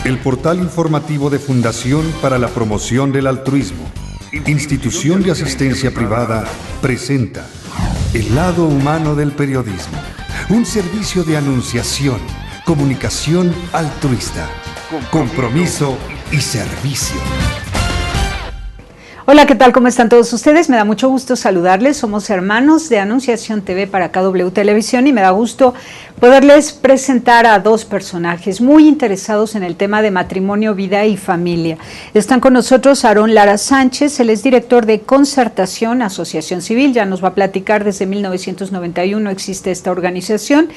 El portal informativo de Fundación para la Promoción del Altruismo, institución de asistencia privada, presenta El lado humano del periodismo, un servicio de anunciación, comunicación altruista, compromiso y servicio. Hola, ¿qué tal? ¿Cómo están todos ustedes? Me da mucho gusto saludarles. Somos hermanos de Anunciación TV para KW Televisión y me da gusto poderles presentar a dos personajes muy interesados en el tema de matrimonio, vida y familia. Están con nosotros Aarón Lara Sánchez, él es director de Concertación, Asociación Civil, ya nos va a platicar, desde 1991 existe esta organización,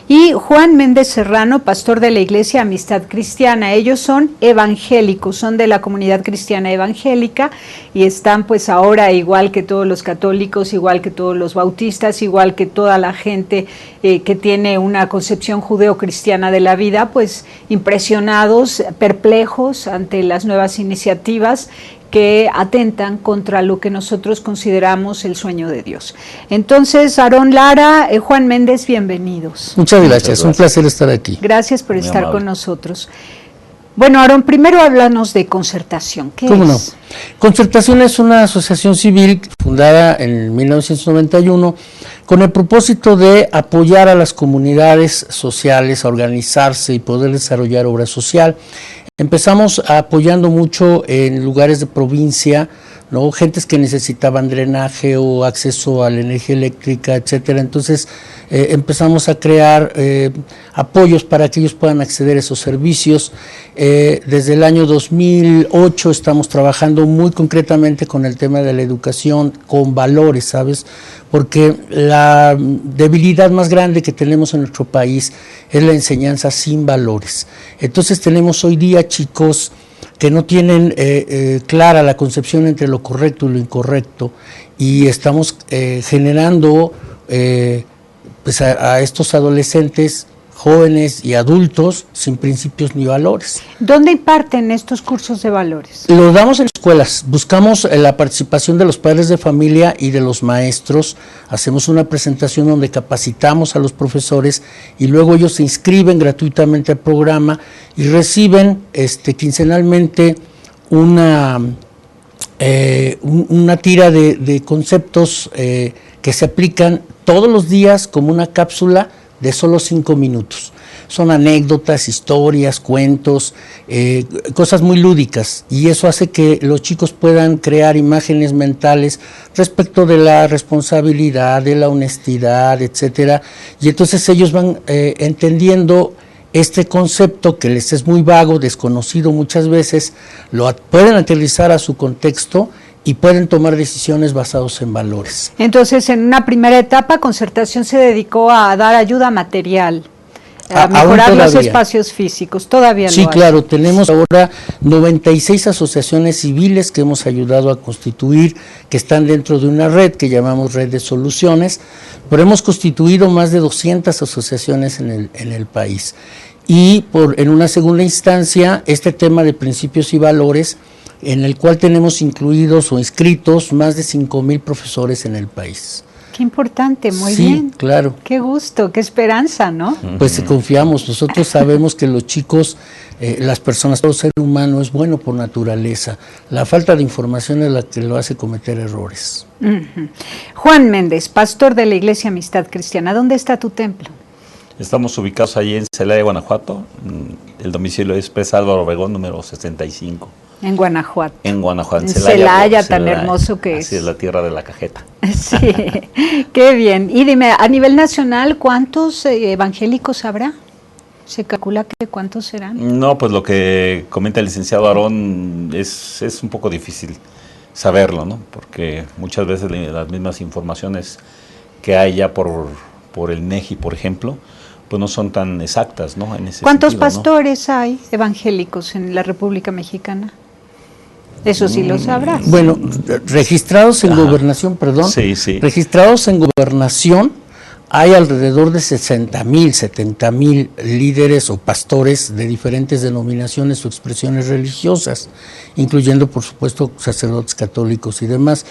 y Juan Méndez Serrano, pastor de la Iglesia Amistad Cristiana. Ellos son evangélicos, son de la comunidad cristiana evangélica y están pues ahora, igual que todos los católicos, igual que todos los bautistas, igual que toda la gente que tiene una concepción judeocristiana de la vida, pues impresionados, perplejos ante las nuevas iniciativas que atentan contra lo que nosotros consideramos el sueño de Dios. Entonces, Aarón Lara, Juan Méndez, bienvenidos. Muchas gracias, un placer estar aquí. Gracias por estar con nosotros. Bueno, Aarón, primero háblanos de Concertación. ¿Qué ¿Cómo es? no? Concertación es una asociación civil fundada en 1991 con el propósito de apoyar a las comunidades sociales a organizarse y poder desarrollar obra social. Empezamos apoyando mucho en lugares de provincia, ¿no? Gentes que necesitaban drenaje o acceso a la energía eléctrica, etcétera. Entonces empezamos a crear apoyos para que ellos puedan acceder a esos servicios. Desde el año 2008 estamos trabajando muy concretamente con el tema de la educación con valores, ¿sabes? Porque la debilidad más grande que tenemos en nuestro país es la enseñanza sin valores. Entonces tenemos hoy día chicos que no tienen clara la concepción entre lo correcto y lo incorrecto, y estamos generando pues a estos adolescentes, jóvenes y adultos sin principios ni valores. ¿Dónde imparten estos cursos de valores? Los damos en escuelas, buscamos la participación de los padres de familia y de los maestros, hacemos una presentación donde capacitamos a los profesores y luego ellos se inscriben gratuitamente al programa y reciben quincenalmente una tira de conceptos que se aplican todos los días como una cápsula de solo 5 minutos. Son anécdotas, historias, cuentos, cosas muy lúdicas, y eso hace que los chicos puedan crear imágenes mentales respecto de la responsabilidad, de la honestidad, etcétera, y entonces ellos van entendiendo este concepto que les es muy vago, desconocido muchas veces, lo pueden aterrizar a su contexto y pueden tomar decisiones basadas en valores. Entonces, en una primera etapa, Concertación se dedicó a dar ayuda material, a mejorar los espacios físicos. Todavía sí, lo hace. Claro, tenemos ahora 96 asociaciones civiles que hemos ayudado a constituir, que están dentro de una red que llamamos Red de Soluciones, pero hemos constituido más de 200 asociaciones en el país. Y en una segunda instancia, este tema de principios y valores, en el cual tenemos incluidos o inscritos más de 5,000 profesores en el país. Qué importante, muy sí, bien. Claro. Qué gusto, qué esperanza, ¿no? Pues confiamos, nosotros sabemos que los chicos, las personas, todo ser humano es bueno por naturaleza. La falta de información es la que lo hace cometer errores. Juan Méndez, pastor de la Iglesia Amistad Cristiana, ¿dónde está tu templo? Estamos ubicados allí en Celaya, Guanajuato. El domicilio es Presa Álvaro Obregón, número 65. En Guanajuato. En Guanajuato, en Celaya, tan hermoso que es. Así es, la tierra de la cajeta. Sí, qué bien. Y dime, a nivel nacional, ¿cuántos evangélicos habrá? ¿Se calcula que cuántos serán? No, pues lo que comenta el licenciado Aarón es un poco difícil saberlo, ¿no? Porque muchas veces las mismas informaciones que hay ya por el INEGI, por ejemplo, pues no son tan exactas, ¿no? En ese ¿Cuántos sentido, pastores hay evangélicos en la República Mexicana? Eso sí lo sabrás. Bueno, registrados en gobernación, perdón. Sí, sí. Registrados en gobernación hay alrededor de 60,000, 70,000 líderes o pastores de diferentes denominaciones o expresiones religiosas, incluyendo por supuesto sacerdotes católicos y demás.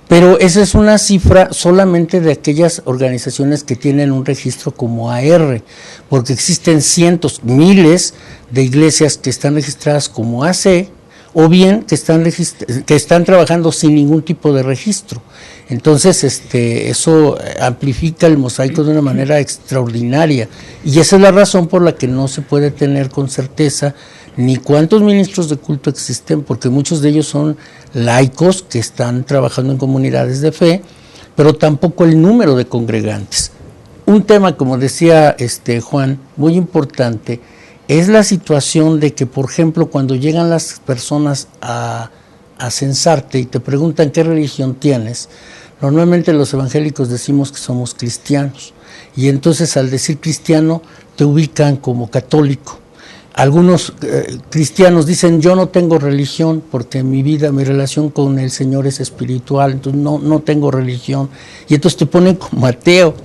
Pero esa es una cifra solamente de aquellas organizaciones que tienen un registro como AR, porque existen cientos, miles de iglesias que están registradas como AC, o bien que están trabajando sin ningún tipo de registro. Entonces, eso amplifica el mosaico de una manera extraordinaria, y esa es la razón por la que no se puede tener con certeza ni cuántos ministros de culto existen, porque muchos de ellos son laicos que están trabajando en comunidades de fe, pero tampoco el número de congregantes. Un tema, como decía Juan, muy importante, es la situación de que, por ejemplo, cuando llegan las personas a censarte y te preguntan qué religión tienes, normalmente los evangélicos decimos que somos cristianos, y entonces al decir cristiano te ubican como católico. Algunos cristianos dicen, yo no tengo religión porque mi relación con el Señor es espiritual, entonces no tengo religión, y entonces te ponen como ateo.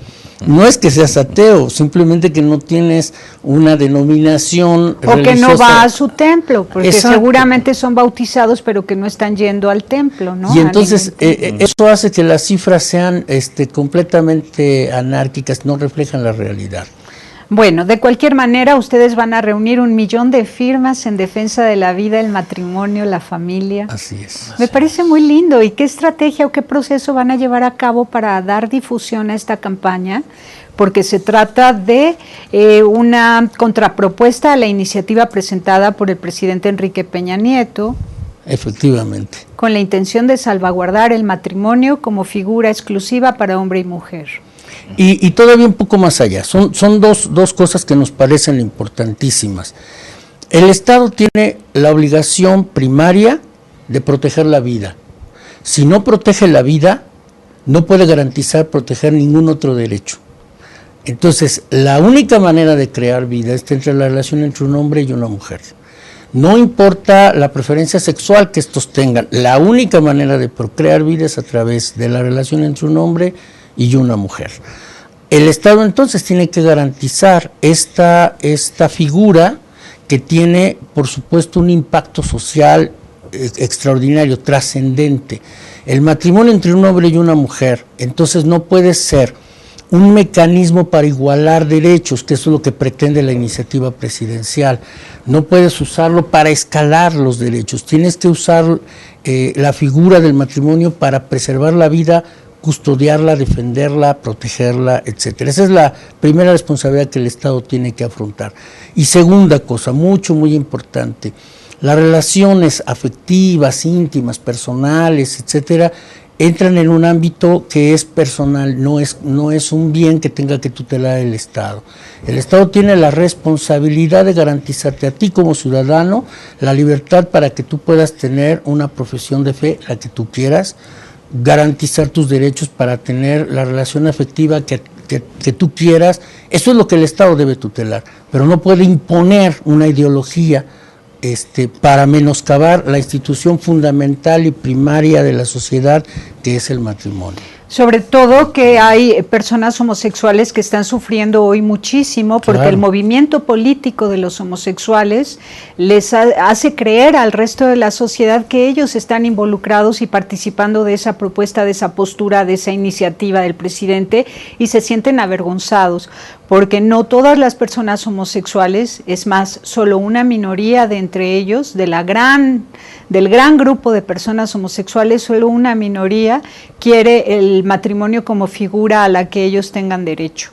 No es que seas ateo, simplemente que no tienes una denominación religiosa. O que no va a su templo, porque Exacto. Seguramente son bautizados, pero que no están yendo al templo, ¿no? Y entonces eso hace que las cifras sean completamente anárquicas, no reflejan la realidad. Bueno, de cualquier manera, ustedes van a reunir 1 millón de firmas en defensa de la vida, el matrimonio, la familia. Así es. Me parece muy lindo. ¿Y qué estrategia o qué proceso van a llevar a cabo para dar difusión a esta campaña? Porque se trata de una contrapropuesta a la iniciativa presentada por el presidente Enrique Peña Nieto. Efectivamente. Con la intención de salvaguardar el matrimonio como figura exclusiva para hombre y mujer. Y todavía un poco más allá, son dos cosas que nos parecen importantísimas. El Estado tiene la obligación primaria de proteger la vida. Si no protege la vida, no puede garantizar proteger ningún otro derecho. Entonces, la única manera de crear vida es entre la relación entre un hombre y una mujer. No importa la preferencia sexual que estos tengan, la única manera de procrear vida es a través de la relación entre un hombre y una mujer. El Estado entonces tiene que garantizar esta figura que tiene, por supuesto, un impacto social extraordinario, trascendente. El matrimonio entre un hombre y una mujer, entonces no puede ser un mecanismo para igualar derechos, que eso es lo que pretende la iniciativa presidencial. No puedes usarlo para escalar los derechos, tienes que usar la figura del matrimonio para preservar la vida, custodiarla, defenderla, protegerla, etcétera. Esa es la primera responsabilidad que el Estado tiene que afrontar. Y segunda cosa, muy importante, las relaciones afectivas, íntimas, personales, etcétera, entran en un ámbito que es personal, no es un bien que tenga que tutelar el Estado. El Estado tiene la responsabilidad de garantizarte a ti como ciudadano la libertad para que tú puedas tener una profesión de fe, la que tú quieras, garantizar tus derechos para tener la relación afectiva que tú quieras. Eso es lo que el Estado debe tutelar, pero no puede imponer una ideología para menoscabar la institución fundamental y primaria de la sociedad, que es el matrimonio. Sobre todo que hay personas homosexuales que están sufriendo hoy muchísimo porque Claro. El movimiento político de los homosexuales les hace creer al resto de la sociedad que ellos están involucrados y participando de esa propuesta, de esa postura, de esa iniciativa del presidente, y se sienten avergonzados porque no todas las personas homosexuales, es más, solo una minoría de entre ellos, del gran grupo de personas homosexuales, solo una minoría quiere el matrimonio como figura a la que ellos tengan derecho.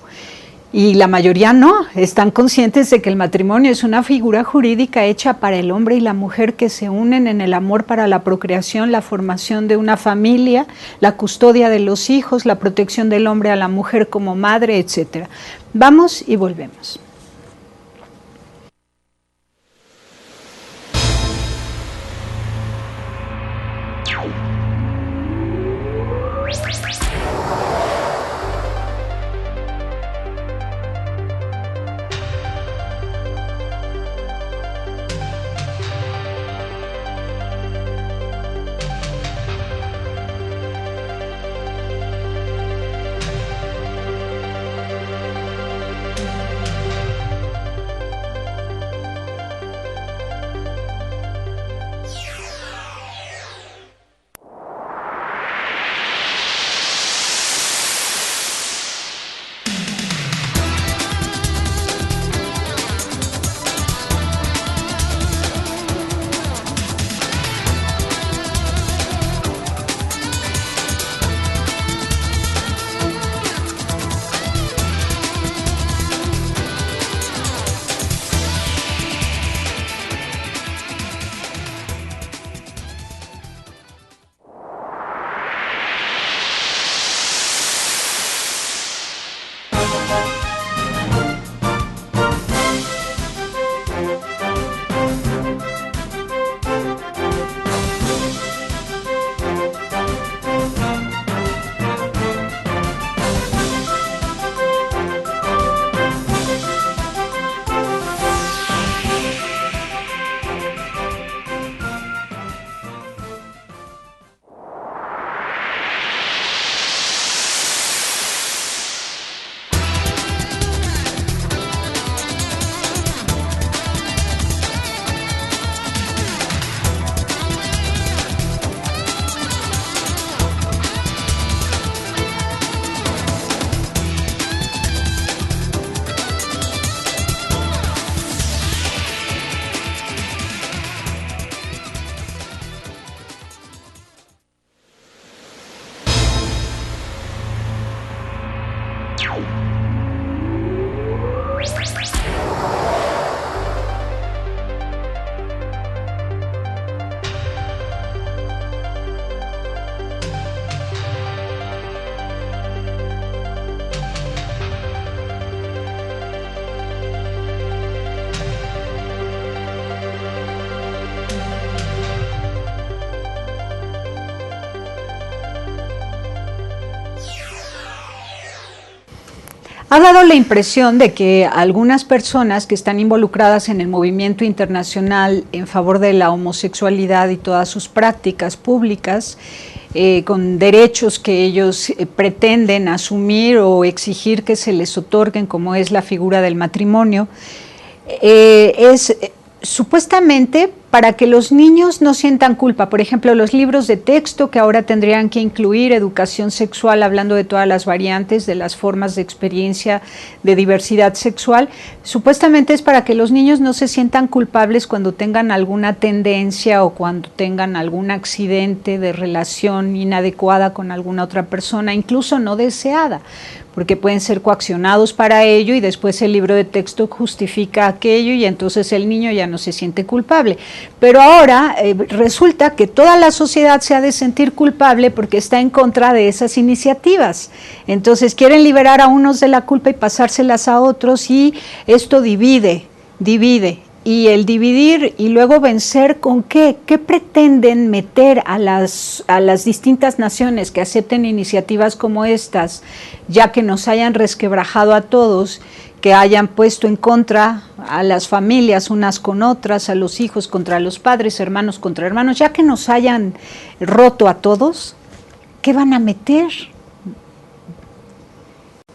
Y la mayoría no, están conscientes de que el matrimonio es una figura jurídica hecha para el hombre y la mujer que se unen en el amor para la procreación, la formación de una familia, la custodia de los hijos, la protección del hombre a la mujer como madre, etc. Vamos y volvemos. Ha dado la impresión de que algunas personas que están involucradas en el movimiento internacional en favor de la homosexualidad y todas sus prácticas públicas, con derechos que ellos pretenden asumir o exigir que se les otorguen, como es la figura del matrimonio, es supuestamente para que los niños no sientan culpa. Por ejemplo, los libros de texto que ahora tendrían que incluir educación sexual, hablando de todas las variantes, de las formas de experiencia de diversidad sexual, supuestamente es para que los niños no se sientan culpables cuando tengan alguna tendencia o cuando tengan algún accidente de relación inadecuada con alguna otra persona, incluso no deseada, porque pueden ser coaccionados para ello y después el libro de texto justifica aquello y entonces el niño ya no se siente culpable. Pero ahora resulta que toda la sociedad se ha de sentir culpable porque está en contra de esas iniciativas. Entonces quieren liberar a unos de la culpa y pasárselas a otros, y esto divide. Y el dividir y luego vencer, ¿con qué? ¿Qué pretenden meter a las distintas naciones que acepten iniciativas como estas, ya que nos hayan resquebrajado a todos, que hayan puesto en contra a las familias unas con otras, a los hijos contra los padres, hermanos contra hermanos, ya que nos hayan roto a todos? ¿Qué van a meter?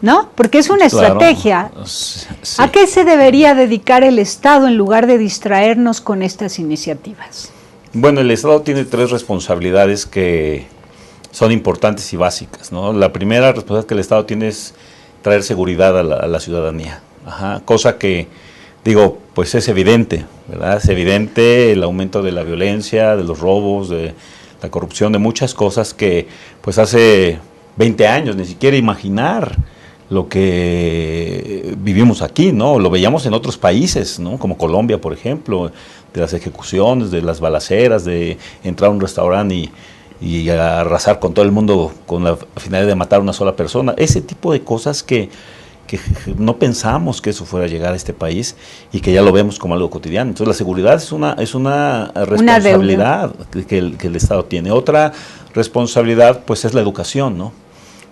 ¿No? Porque es una estrategia. Sí. ¿A qué se debería dedicar el Estado en lugar de distraernos con estas iniciativas? Bueno, el Estado tiene 3 responsabilidades que son importantes y básicas, ¿no? La primera responsabilidad que el Estado tiene es traer seguridad a la ciudadanía. Cosa que, digo, pues es evidente, ¿verdad? Es evidente el aumento de la violencia, de los robos, de la corrupción, de muchas cosas que pues hace 20 años ni siquiera imaginar lo que vivimos aquí, ¿no? Lo veíamos en otros países, ¿no? Como Colombia, por ejemplo, de las ejecuciones, de las balaceras, de entrar a un restaurante y arrasar con todo el mundo con la finalidad de matar a una sola persona. Ese tipo de cosas que no pensamos que eso fuera a llegar a este país y que ya lo vemos como algo cotidiano. Entonces la seguridad es una responsabilidad que el Estado tiene. Otra responsabilidad pues es la educación, ¿no?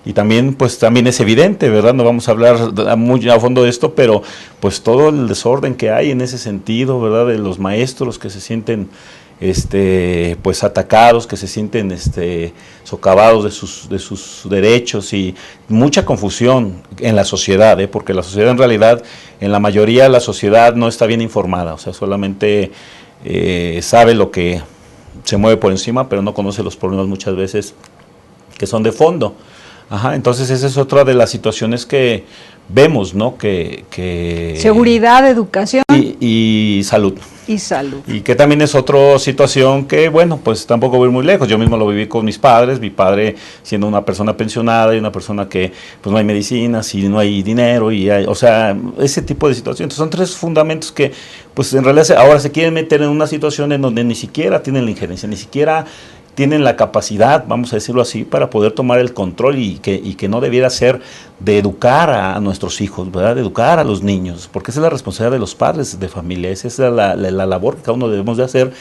Y también es evidente, ¿verdad? No vamos a hablar muy a fondo de esto, pero pues todo el desorden que hay en ese sentido, ¿verdad? De los maestros que se sienten pues atacados, que se sienten socavados de sus derechos, y mucha confusión en la sociedad, porque la sociedad en realidad, en la mayoría de la sociedad no está bien informada, o sea, solamente sabe lo que se mueve por encima, pero no conoce los problemas muchas veces que son de fondo. Entonces esa es otra de las situaciones que vemos, ¿no? Que seguridad, educación y salud. Y salud. Y que también es otra situación que, bueno, pues tampoco voy muy lejos. Yo mismo lo viví con mis padres, mi padre siendo una persona pensionada y una persona que pues no hay medicinas y no hay dinero, o sea, ese tipo de situaciones. Entonces, son 3 fundamentos que pues en realidad ahora se quieren meter en una situación en donde ni siquiera tienen la injerencia, ni siquiera tienen la capacidad, vamos a decirlo así, para poder tomar el control, y que no debiera ser de educar a nuestros hijos, ¿verdad? De educar a los niños, porque esa es la responsabilidad de los padres de familia, esa es la labor que cada uno debemos de hacer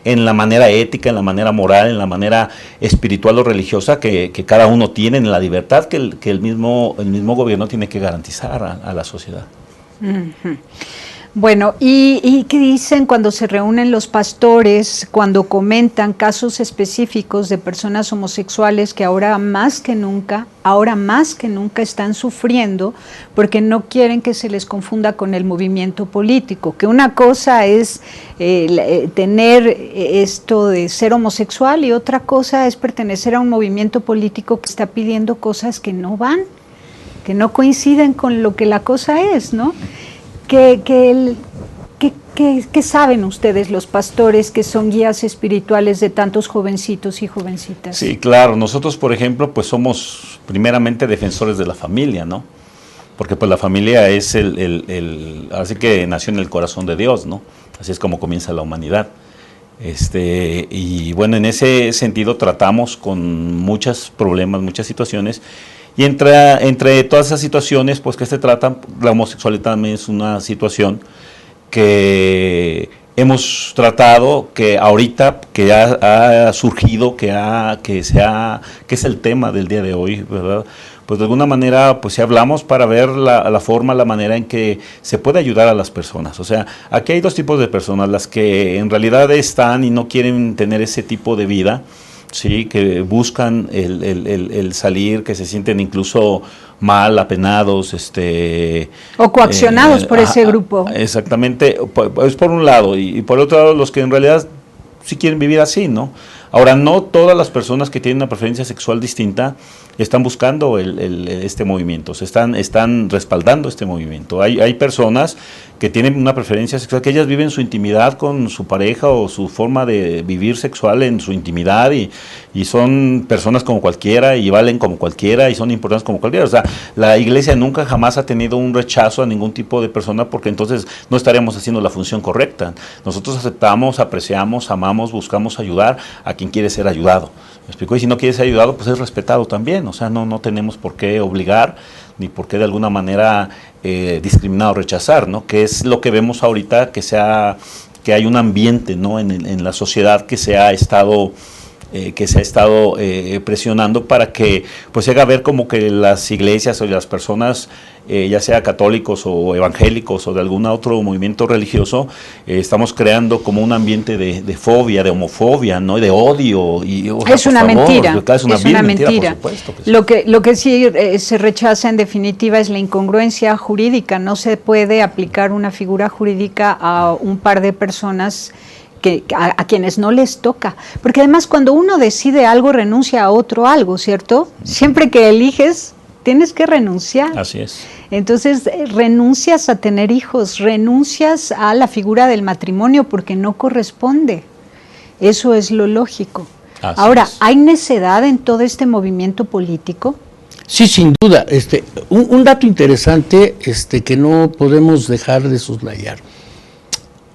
en la manera ética, en la manera moral, en la manera espiritual o religiosa que cada uno tiene, en la libertad que el mismo gobierno tiene que garantizar a la sociedad. Uh-huh. Bueno, ¿y qué dicen cuando se reúnen los pastores, cuando comentan casos específicos de personas homosexuales que ahora más que nunca están sufriendo porque no quieren que se les confunda con el movimiento político? Que una cosa es tener esto de ser homosexual y otra cosa es pertenecer a un movimiento político que está pidiendo cosas que no van, que no coinciden con lo que la cosa es, ¿no? ¿Qué saben ustedes, los pastores, que son guías espirituales de tantos jovencitos y jovencitas? Sí, claro. Nosotros, por ejemplo, pues somos primeramente defensores de la familia, ¿no? porque pues la familia es así que nació en el corazón de Dios, ¿no? Así es como comienza la humanidad. Y bueno, en ese sentido tratamos con muchos problemas, muchas situaciones, y entre todas esas situaciones, pues que se tratan, la homosexualidad también es una situación que hemos tratado, que ahorita que ha surgido, que es el tema del día de hoy, ¿verdad? Pues de alguna manera pues si hablamos para ver la forma, la manera en que se puede ayudar a las personas. O sea, aquí hay dos tipos de personas, las que en realidad están y no quieren tener ese tipo de vida, sí, que buscan el salir, que se sienten incluso mal, apenados, o coaccionados por ese grupo. Exactamente, es por un lado, y por otro lado los que en realidad sí quieren vivir así, ¿no? Ahora, no todas las personas que tienen una preferencia sexual distinta están buscando este movimiento, están respaldando este movimiento. Hay personas que tienen una preferencia sexual, que ellas viven su intimidad con su pareja o su forma de vivir sexual en su intimidad y son personas como cualquiera y valen como cualquiera y son importantes como cualquiera. O sea, la iglesia nunca jamás ha tenido un rechazo a ningún tipo de persona, porque entonces no estaríamos haciendo la función correcta. Nosotros aceptamos, apreciamos, amamos, buscamos ayudar a quien quiere ser ayudado. ¿Me explico? Y si no quiere ser ayudado, pues es respetado también. O sea, no tenemos por qué obligar ni por qué de alguna manera discriminar o rechazar, ¿no? Que es lo que vemos ahorita, que hay un ambiente, ¿no? en la sociedad que se ha estado presionando para que pues se haga ver como que las iglesias o las personas, ya sea católicos o evangélicos o de algún otro movimiento religioso, estamos creando como un ambiente de fobia, de homofobia, ¿no? Y de odio. Es una mentira. Es una mentira, por supuesto. Que sí. Lo que sí se rechaza en definitiva es la incongruencia jurídica. No se puede aplicar una figura jurídica a un par de personas a quienes no les toca, porque además cuando uno decide algo renuncia a otro algo, ¿cierto? Siempre que eliges tienes que renunciar. Así es. Entonces renuncias a tener hijos, renuncias a la figura del matrimonio porque no corresponde. Eso es lo lógico. Así Ahora, es. ¿hay necedad en todo este movimiento político? Sí, sin duda. Un dato interesante que no podemos dejar de soslayar,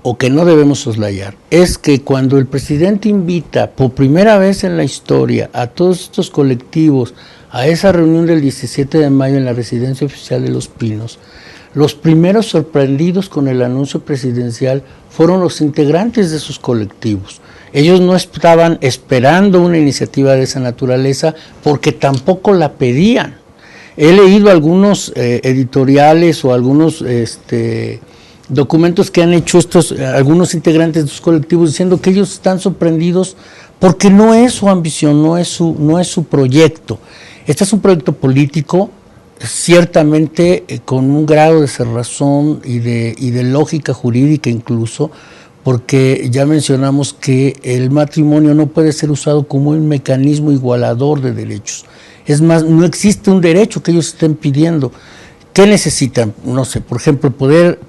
o que no debemos soslayar, es que cuando el presidente invita por primera vez en la historia a todos estos colectivos a esa reunión del 17 de mayo en la residencia oficial de Los Pinos, los primeros sorprendidos con el anuncio presidencial fueron los integrantes de esos colectivos. Ellos no estaban esperando una iniciativa de esa naturaleza porque tampoco la pedían. He leído algunos editoriales o algunos documentos que han hecho algunos integrantes de sus colectivos diciendo que ellos están sorprendidos porque no es su ambición, no es su proyecto. Este es un proyecto político, ciertamente con un grado de cerrazón y de lógica jurídica incluso, porque ya mencionamos que el matrimonio no puede ser usado como un mecanismo igualador de derechos. Es más, no existe un derecho que ellos estén pidiendo. ¿Qué necesitan? No sé, por ejemplo, poder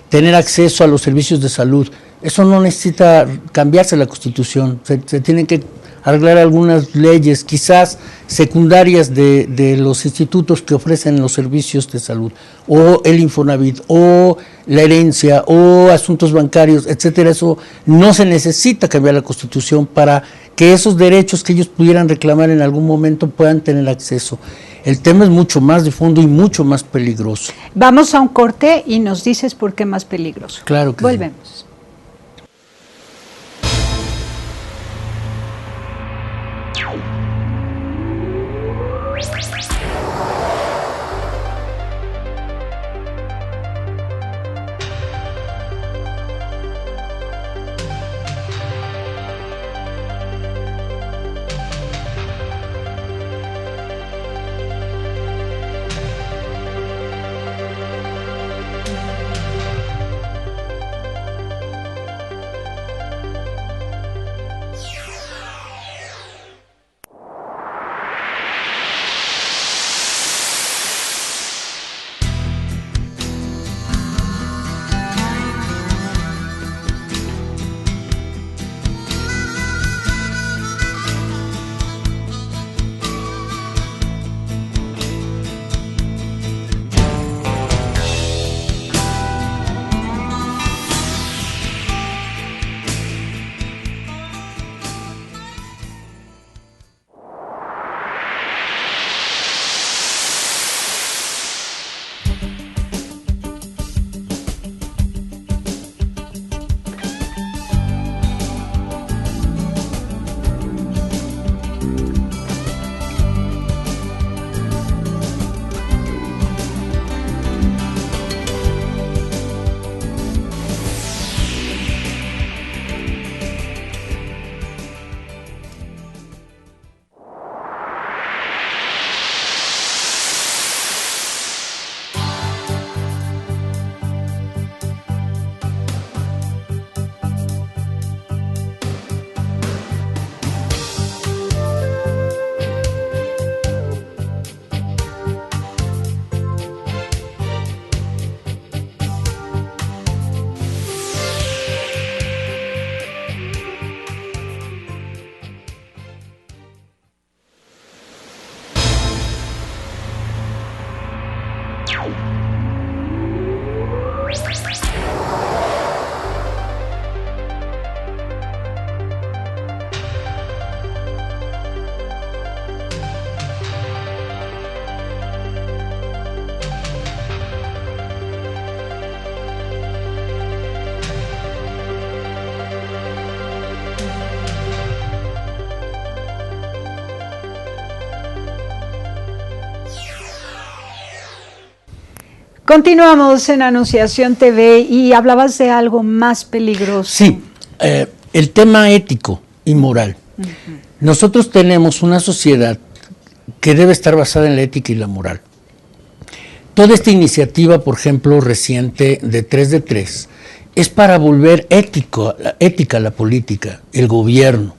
tener acceso a los servicios de salud. Eso no necesita cambiarse la Constitución. Se tienen que arreglar algunas leyes, quizás secundarias de los institutos que ofrecen los servicios de salud, o el Infonavit, o la herencia, o asuntos bancarios, etcétera. Eso no se necesita cambiar la Constitución para que esos derechos que ellos pudieran reclamar en algún momento puedan tener acceso. El tema es mucho más de fondo y mucho más peligroso. Vamos a un corte y nos dices por qué más peligroso. Claro que Volvemos. Sí. Continuamos en Anunciación TV y hablabas de algo más peligroso. Sí, el tema ético y moral. Nosotros tenemos una sociedad que debe estar basada en la ética y la moral. Toda esta iniciativa, por ejemplo, reciente de 3 de 3, es para volver ética la política, el gobierno.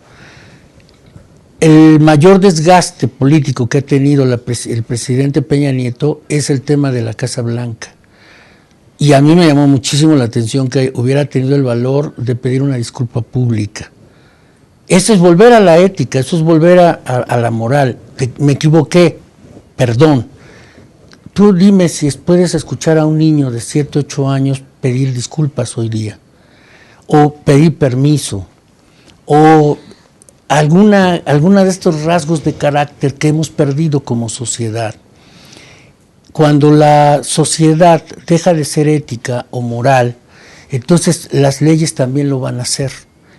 El mayor desgaste político que ha tenido el presidente Peña Nieto es el tema de la Casa Blanca. Y a mí me llamó muchísimo la atención que hubiera tenido el valor de pedir una disculpa pública. Eso es volver a la ética, eso es volver a la moral. Me equivoqué, perdón. Tú dime si puedes escuchar a un niño de 7, 8 años pedir disculpas hoy día, o pedir permiso, o alguna de estos rasgos de carácter que hemos perdido como sociedad. Cuando la sociedad deja de ser ética o moral, entonces las leyes también lo van a hacer.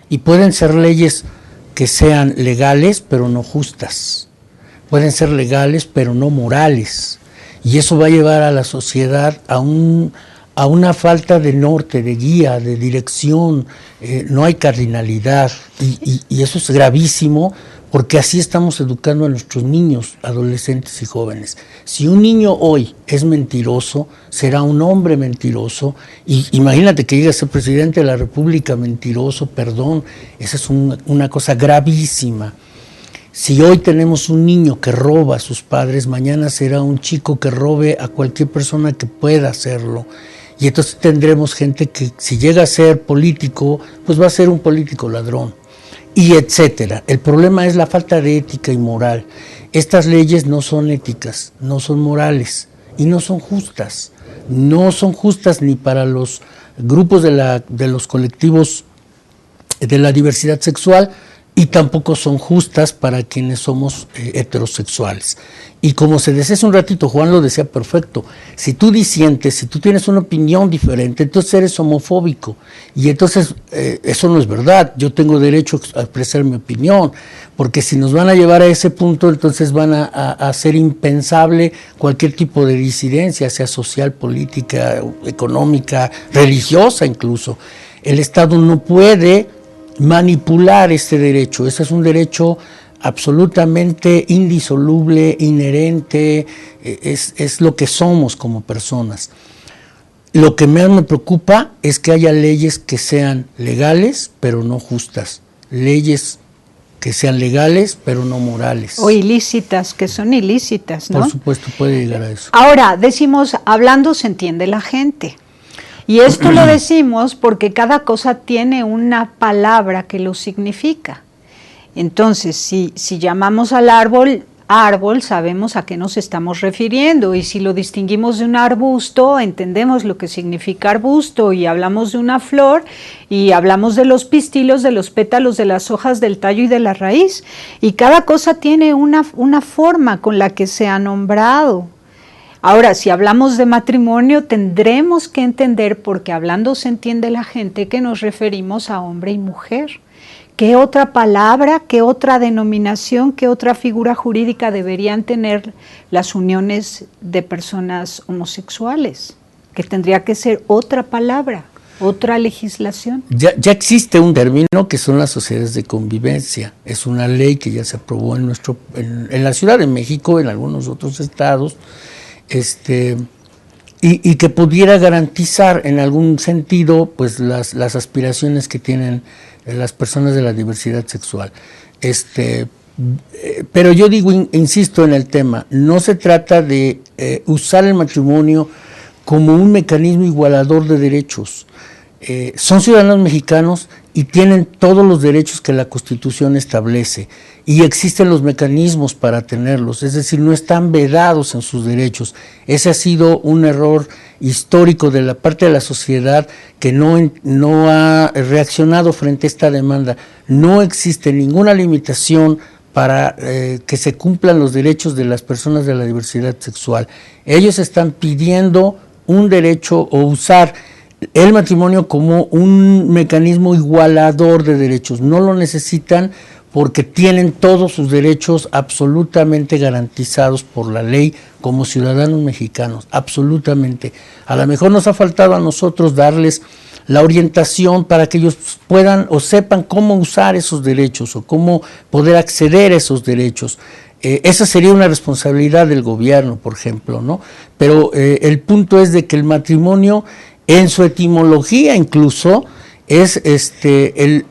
Y pueden ser leyes que sean legales pero no justas. Pueden ser legales pero no morales. Y eso va a llevar a la sociedad a una falta de norte, de guía, de dirección. No hay cardinalidad. Y eso es gravísimo, porque así estamos educando a nuestros niños, adolescentes y jóvenes. Si un niño hoy es mentiroso, será un hombre mentiroso. Y imagínate que llegue a ser presidente de la República mentiroso, perdón. Esa es una cosa gravísima. Si hoy tenemos un niño que roba a sus padres, mañana será un chico que robe a cualquier persona que pueda hacerlo. Y entonces tendremos gente que, si llega a ser político, pues va a ser un político ladrón, y etcétera. El problema es la falta de ética y moral. Estas leyes no son éticas, no son morales y no son justas. No son justas ni para los grupos de los colectivos de la diversidad sexual, y tampoco son justas para quienes somos heterosexuales. Y como se decía hace un ratito, Juan lo decía perfecto, si tú disientes, si tú tienes una opinión diferente, entonces eres homofóbico. Y entonces eso no es verdad, yo tengo derecho a expresar mi opinión, porque si nos van a llevar a ese punto, entonces van a hacer impensable cualquier tipo de disidencia, sea social, política, económica, religiosa incluso. El Estado no puede manipular este derecho. Ese es un derecho absolutamente indisoluble, inherente, es lo que somos como personas. Lo que más me preocupa es que haya leyes que sean legales pero no justas, leyes que sean legales pero no morales. O ilícitas, que son ilícitas, ¿no? Por supuesto, puede llegar a eso. Ahora, decimos, hablando se entiende la gente. Y esto lo decimos porque cada cosa tiene una palabra que lo significa. Entonces, si llamamos al árbol, sabemos a qué nos estamos refiriendo. Y si lo distinguimos de un arbusto, entendemos lo que significa arbusto. Y hablamos de una flor, y hablamos de los pistilos, de los pétalos, de las hojas, del tallo y de la raíz. Y cada cosa tiene una forma con la que se ha nombrado. Ahora, si hablamos de matrimonio, tendremos que entender, porque hablando se entiende la gente, que nos referimos a hombre y mujer. ¿Qué otra palabra, qué otra denominación, qué otra figura jurídica deberían tener las uniones de personas homosexuales? Que tendría que ser otra palabra, otra legislación. Ya existe un término que son las sociedades de convivencia. Es una ley que ya se aprobó en la Ciudad de México, en algunos otros estados, y que pudiera garantizar en algún sentido pues las aspiraciones que tienen las personas de la diversidad sexual. Pero yo digo, insisto en el tema, no se trata de usar el matrimonio como un mecanismo igualador de derechos. son ciudadanos mexicanos y tienen todos los derechos que la Constitución establece y existen los mecanismos para tenerlos, es decir, no están vedados en sus derechos. Ese ha sido un error histórico de la parte de la sociedad que no ha reaccionado frente a esta demanda. No existe ninguna limitación para que se cumplan los derechos de las personas de la diversidad sexual. Ellos están pidiendo un derecho o usar el matrimonio como un mecanismo igualador de derechos. No lo necesitan porque tienen todos sus derechos absolutamente garantizados por la ley como ciudadanos mexicanos, absolutamente. A lo mejor nos ha faltado a nosotros darles la orientación para que ellos puedan o sepan cómo usar esos derechos o cómo poder acceder a esos derechos. Esa sería una responsabilidad del gobierno, por ejemplo, ¿no? Pero el punto es de que el matrimonio, en su etimología incluso, es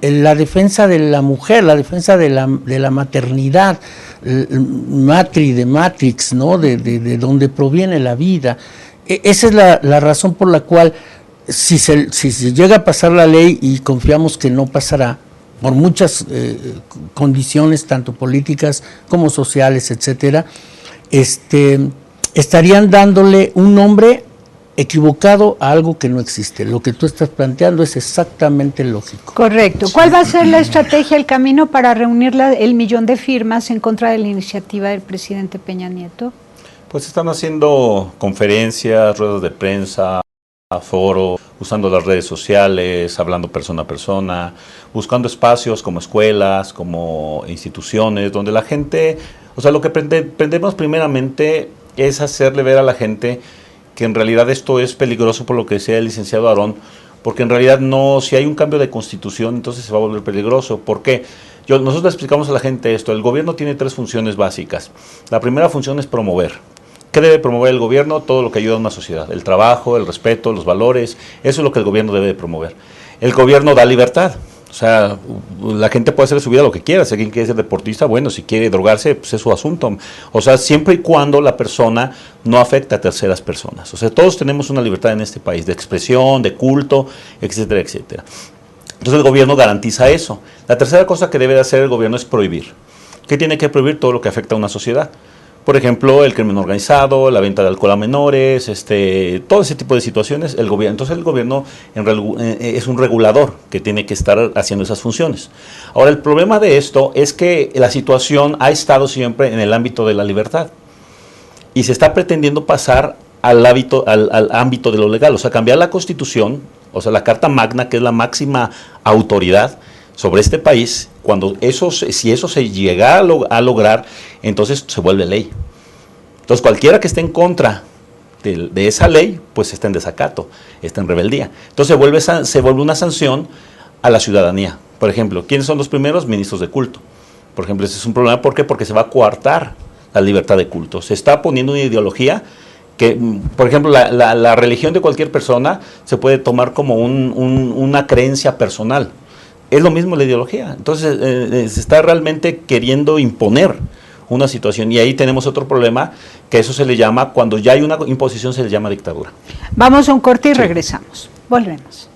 la defensa de la mujer, la defensa de la maternidad, matri, de matrix, ¿no? De donde proviene la vida. Esa es la razón por la cual, si se llega a pasar la ley, y confiamos que no pasará, por muchas condiciones, tanto políticas como sociales, etcétera, estarían dándole un nombre equivocado a algo que no existe. Lo que tú estás planteando es exactamente lógico. Correcto. ¿Cuál va a ser la estrategia, el camino para reunir el 1,000,000 de firmas en contra de la iniciativa del presidente Peña Nieto? Pues están haciendo conferencias, ruedas de prensa, foro, usando las redes sociales, hablando persona a persona, buscando espacios como escuelas, como instituciones, donde la gente, o sea, lo que pretendemos primeramente es hacerle ver a la gente que en realidad esto es peligroso, por lo que decía el licenciado Aarón, porque en realidad no, si hay un cambio de constitución, entonces se va a volver peligroso. ¿Por qué? Nosotros le explicamos a la gente esto: el gobierno tiene 3 funciones básicas. La primera función es promover. ¿Qué debe promover el gobierno? Todo lo que ayuda a una sociedad: el trabajo, el respeto, los valores. Eso es lo que el gobierno debe de promover. El gobierno da libertad. O sea, la gente puede hacer su vida lo que quiera. Si alguien quiere ser deportista, bueno, si quiere drogarse, pues es su asunto. O sea, siempre y cuando la persona no afecte a terceras personas. O sea, todos tenemos una libertad en este país de expresión, de culto, etcétera, etcétera. Entonces el gobierno garantiza eso. La tercera cosa que debe de hacer el gobierno es prohibir. ¿Qué tiene que prohibir? Todo lo que afecta a una sociedad. Por ejemplo, el crimen organizado, la venta de alcohol a menores, todo ese tipo de situaciones, el gobierno. Entonces el gobierno es un regulador que tiene que estar haciendo esas funciones. Ahora, el problema de esto es que la situación ha estado siempre en el ámbito de la libertad y se está pretendiendo pasar al ámbito de lo legal, o sea, cambiar la Constitución, o sea, la Carta Magna, que es la máxima autoridad sobre este país. Si eso se llega a lograr, entonces se vuelve ley. Entonces cualquiera que esté en contra de esa ley, pues está en desacato, está en rebeldía. Entonces se vuelve una sanción a la ciudadanía. Por ejemplo, ¿quiénes son los primeros? Ministros de culto. Por ejemplo, ese es un problema. ¿Por qué? Porque se va a coartar la libertad de culto. Se está poniendo una ideología que, por ejemplo, la religión de cualquier persona se puede tomar como una creencia personal. Es lo mismo la ideología. Entonces se está realmente queriendo imponer una situación, y ahí tenemos otro problema, que eso se le llama, cuando ya hay una imposición, se le llama dictadura. Vamos a un corte y regresamos. Volvemos.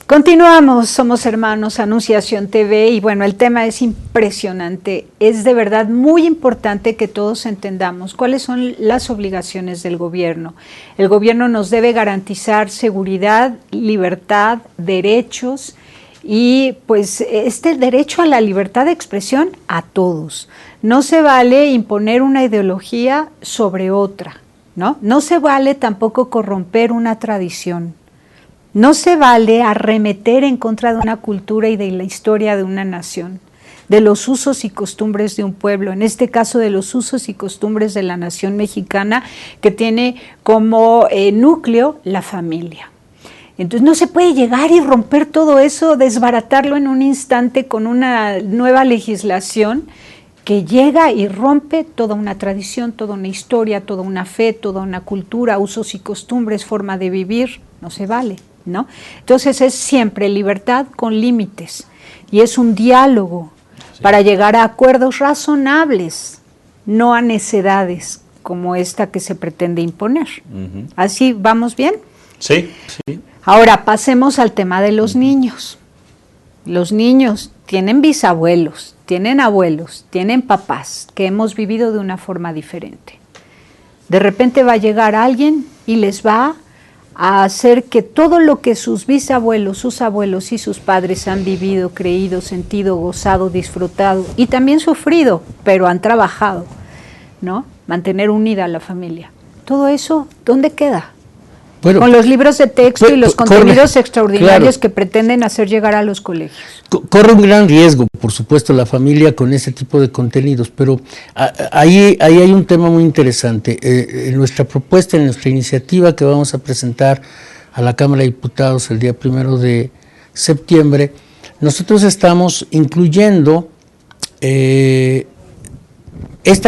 Continuamos, somos hermanos, Anunciación TV, y bueno, el tema es impresionante. Es de verdad muy importante que todos entendamos cuáles son las obligaciones del gobierno. El gobierno nos debe garantizar seguridad, libertad, derechos y pues este derecho a la libertad de expresión a todos. No se vale imponer una ideología sobre otra, ¿no? No se vale tampoco corromper una tradición. No se vale arremeter en contra de una cultura y de la historia de una nación, de los usos y costumbres de un pueblo, en este caso de los usos y costumbres de la nación mexicana, que tiene como núcleo la familia. Entonces no se puede llegar y romper todo eso, desbaratarlo en un instante con una nueva legislación que llega y rompe toda una tradición, toda una historia, toda una fe, toda una cultura, usos y costumbres, forma de vivir. No se vale, ¿no? Entonces es siempre libertad con límites y es un diálogo para llegar a acuerdos razonables, no a necedades como esta que se pretende imponer. ¿Así vamos bien? Sí, sí. Ahora pasemos al tema de los niños. Los niños tienen bisabuelos, tienen abuelos, tienen papás que hemos vivido de una forma diferente. De repente va a llegar alguien y les va a hacer que todo lo que sus bisabuelos, sus abuelos y sus padres han vivido, creído, sentido, gozado, disfrutado y también sufrido, pero han trabajado, ¿no? Mantener unida a la familia. Todo eso, ¿dónde queda? Bueno, con los libros de texto y los contenidos extraordinarios que pretenden hacer llegar a los colegios. Corre un gran riesgo, por supuesto, la familia con ese tipo de contenidos, pero ahí hay un tema muy interesante. En nuestra propuesta, en nuestra iniciativa que vamos a presentar a la Cámara de Diputados el día 1 de septiembre, nosotros estamos incluyendo esta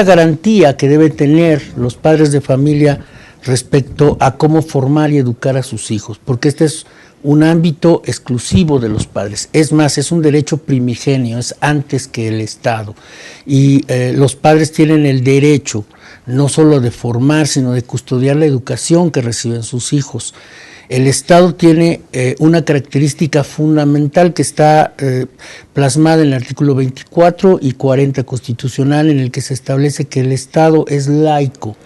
garantía que deben tener los padres de familia respecto a cómo formar y educar a sus hijos, porque este es un ámbito exclusivo de los padres. Es más, es un derecho primigenio, es antes que el Estado. Y los padres tienen el derecho no solo de formar, sino de custodiar la educación que reciben sus hijos. El Estado tiene una característica fundamental que está plasmada en el artículo 24 y 40 constitucional, en el que se establece que el Estado es laico.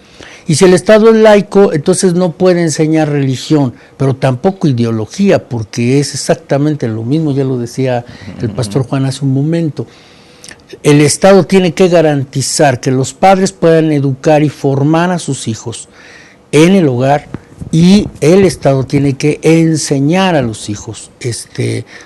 Y si el Estado es laico, entonces no puede enseñar religión, pero tampoco ideología, porque es exactamente lo mismo, ya lo decía el pastor Juan hace un momento. El Estado tiene que garantizar que los padres puedan educar y formar a sus hijos en el hogar, y el Estado tiene que enseñar a los hijos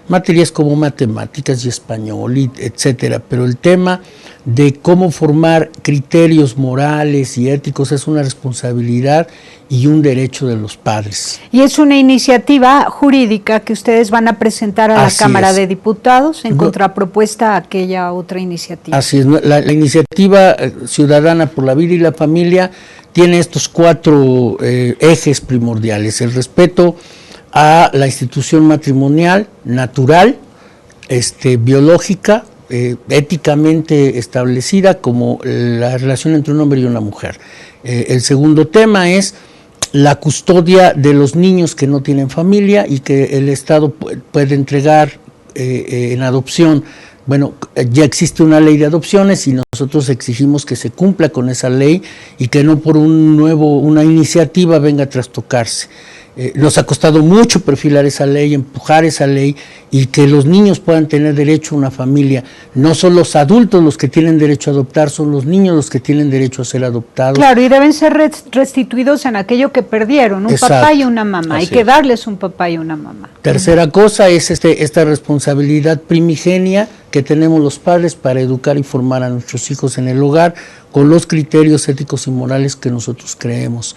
materias como matemáticas y español, etcétera. Pero el tema de cómo formar criterios morales y éticos es una responsabilidad y un derecho de los padres. Y es una iniciativa jurídica que ustedes van a presentar a la Cámara de Diputados en contrapropuesta a aquella otra iniciativa. Así es, la iniciativa ciudadana por la vida y la familia tiene estos 4 ejes primordiales: el respeto a la institución matrimonial, natural, biológica, éticamente establecida como la relación entre un hombre y una mujer. El segundo tema es la custodia de los niños que no tienen familia y que el Estado puede entregar en adopción. Bueno, ya existe una ley de adopciones y nosotros exigimos que se cumpla con esa ley y que no por una iniciativa venga a trastocarse. Nos ha costado mucho perfilar esa ley, empujar esa ley y que los niños puedan tener derecho a una familia. No son los adultos los que tienen derecho a adoptar, son los niños los que tienen derecho a ser adoptados. Claro, y deben ser restituidos en aquello que perdieron, un papá y una mamá. Hay que darles un papá y una mamá. Tercera cosa es esta responsabilidad primigenia que tenemos los padres para educar y formar a nuestros hijos en el hogar con los criterios éticos y morales que nosotros creemos.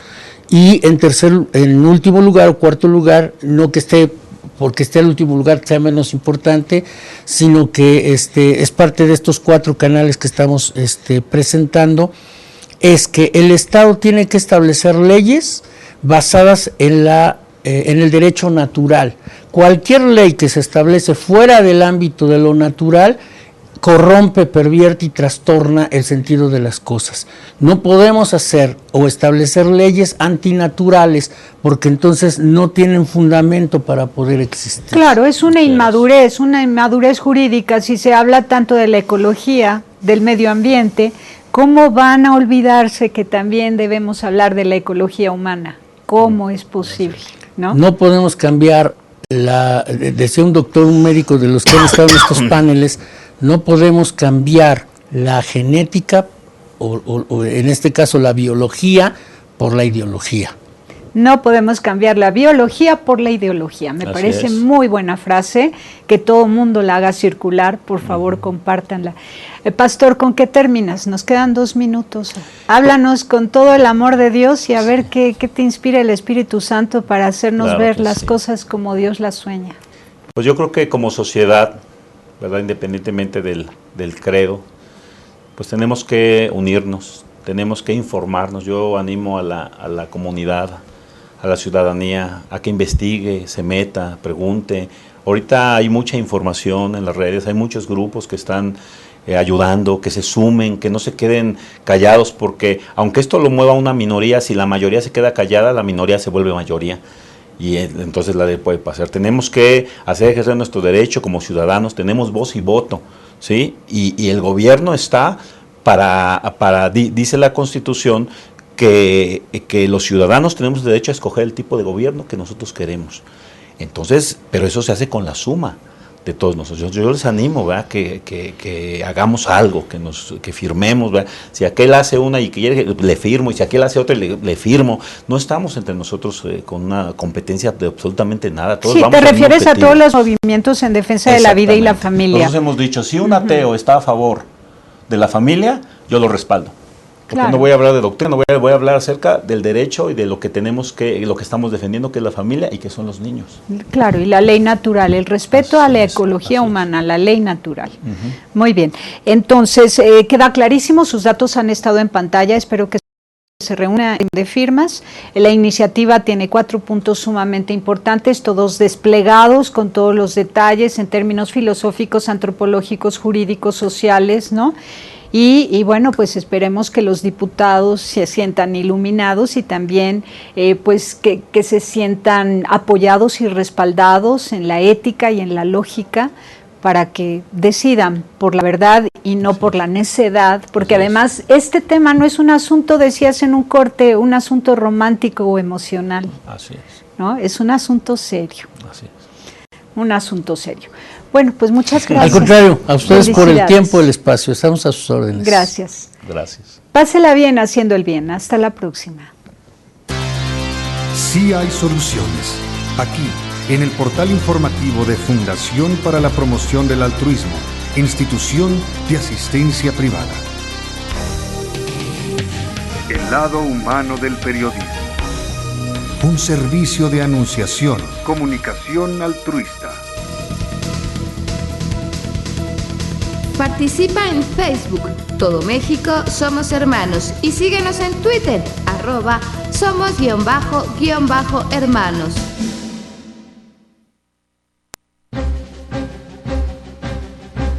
Y en último lugar o cuarto lugar, no que esté porque esté el último lugar sea menos importante, sino que es parte de estos 4 canales que estamos presentando, es que el Estado tiene que establecer leyes basadas en el derecho natural. Cualquier ley que se establece fuera del ámbito de lo natural corrompe, pervierte y trastorna el sentido de las cosas. No podemos hacer o establecer leyes antinaturales porque entonces no tienen fundamento para poder existir. Claro, es una inmadurez jurídica. Si se habla tanto de la ecología, del medio ambiente, ¿cómo van a olvidarse que también debemos hablar de la ecología humana? ¿Cómo es posible? No podemos cambiar decía un doctor, un médico de los que han estado en estos paneles, no podemos cambiar la genética o en este caso la biología por la ideología. No podemos cambiar la biología por la ideología. Me parece muy buena frase, que todo mundo la haga circular, por favor, compártanla. Pastor, ¿con qué terminas? Nos quedan 2 minutos. Háblanos con todo el amor de Dios y a ver qué te inspira el Espíritu Santo para hacernos ver las cosas como Dios las sueña. Pues yo creo que como sociedad, ¿verdad?, independientemente del credo, pues tenemos que unirnos, tenemos que informarnos. Yo animo a la comunidad, a la ciudadanía, a que investigue, se meta, pregunte. Ahorita hay mucha información en las redes, hay muchos grupos que están ayudando, que se sumen, que no se queden callados, porque aunque esto lo mueva una minoría, si la mayoría se queda callada, la minoría se vuelve mayoría. Y entonces la ley puede pasar. Tenemos que hacer ejercer nuestro derecho como ciudadanos, tenemos voz y voto, ¿sí? Y el gobierno está dice la Constitución, que los ciudadanos tenemos derecho a escoger el tipo de gobierno que nosotros queremos. Entonces, pero eso se hace con la suma de todos nosotros. Yo les animo, ¿verdad?, que hagamos algo, que firmemos, ¿verdad? Si aquel hace una y que le firmo, y si aquel hace otra le firmo. No estamos entre nosotros con una competencia de absolutamente nada. Todos vamos te refieres a todos los movimientos en defensa de la vida y la familia. Nosotros hemos dicho, si un ateo está a favor de la familia, yo lo respaldo. Porque no voy a hablar de doctrina, voy a hablar acerca del derecho y de lo que lo que estamos defendiendo, que es la familia y que son los niños. Claro, y la ley natural, el respeto a la ecología humana, la ley natural. Muy bien, entonces queda clarísimo, sus datos han estado en pantalla, espero que se reúna de firmas. La iniciativa tiene 4 puntos sumamente importantes, todos desplegados con todos los detalles en términos filosóficos, antropológicos, jurídicos, sociales, ¿no? Y bueno, pues esperemos que los diputados se sientan iluminados y también pues que se sientan apoyados y respaldados en la ética y en la lógica para que decidan por la verdad y no por la necedad, porque además este tema no es un asunto, decías en un corte, un asunto romántico o emocional. Así es. ¿No? Es un asunto serio. Así es. Un asunto serio. Bueno, pues muchas gracias. Al contrario, a ustedes por el tiempo y el espacio. Estamos a sus órdenes. Gracias. Gracias. Pásela bien haciendo el bien. Hasta la próxima. Sí hay soluciones. Aquí, en el portal informativo de Fundación para la Promoción del Altruismo, Institución de Asistencia Privada. El lado humano del periodismo. Un servicio de anunciación, comunicación altruista. Participa en Facebook, Todo México Somos Hermanos, y síguenos en Twitter, @somos_hermanos.